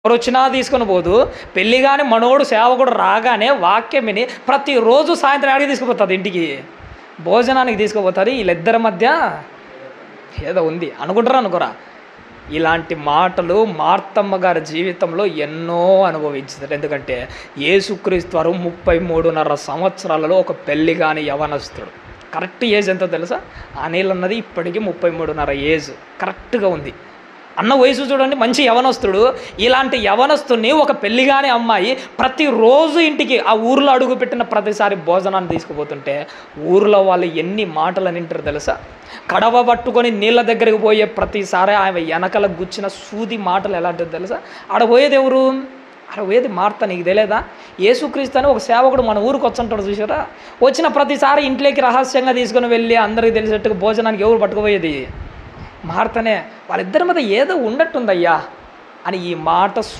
ఎవరు వచ్చినా తీసుకొని పోదు. పెళ్ళి కానీ మనోడు సేవకుడు రాగానే వాక్యం విని ప్రతిరోజు సాయంత్రం ఆడికి తీసుకుపోతుంది, ఇంటికి భోజనానికి తీసుకుపోతుంది. వీళ్ళిద్దరి మధ్య ఏదో ఉంది అనుకుంటారా అనుకోరా? ఇలాంటి మాటలు మార్తమ్మ గారి జీవితంలో ఎన్నో అనుభవించారు. ఎందుకంటే యేసుక్రీస్తు వారు 33.5 సంవత్సరాలలో ఒక పెళ్ళి కాని యవనస్తుడు. కరెక్ట్ ఏజ్ ఎంతో తెలుసా? అనిల్ అన్నది ఇప్పటికీ 33.5 ఏజ్ కరెక్ట్గా ఉంది. అన్న వయసు చూడండి, మంచి యవనస్తుడు. ఇలాంటి యవనస్తుని ఒక పెళ్ళిగానే అమ్మాయి ప్రతిరోజు ఇంటికి ఆ ఊరిలో అడుగు పెట్టిన ప్రతిసారి భోజనాన్ని తీసుకుపోతుంటే ఊరిలో వాళ్ళు ఎన్ని మాటలు వింటారు తెలుసా? కడవ పట్టుకొని నీళ్ళ దగ్గరికి పోయే ప్రతిసారి ఆమె వెనకల గుచ్చిన సూది మాటలు ఎలాంటిది తెలుసా? ఆడ పోయేది ఎవరు? ఆడ పోయేది మార్త. నీకు తెలియదా? యేసుక్రీస్తు అని ఒక సేవకుడు మన ఊరికి వచ్చుంటాడు చూసారా? వచ్చిన ప్రతిసారి ఇంట్లోకి రహస్యంగా తీసుకుని వెళ్ళి అందరికీ తెలిసేట్టుగా భోజనానికి ఎవరు పట్టుకుపోయేది? మార్తనే. వాళ్ళిద్దరి మీద ఏదో ఉన్నట్టుందయ్యా అని ఈ మాట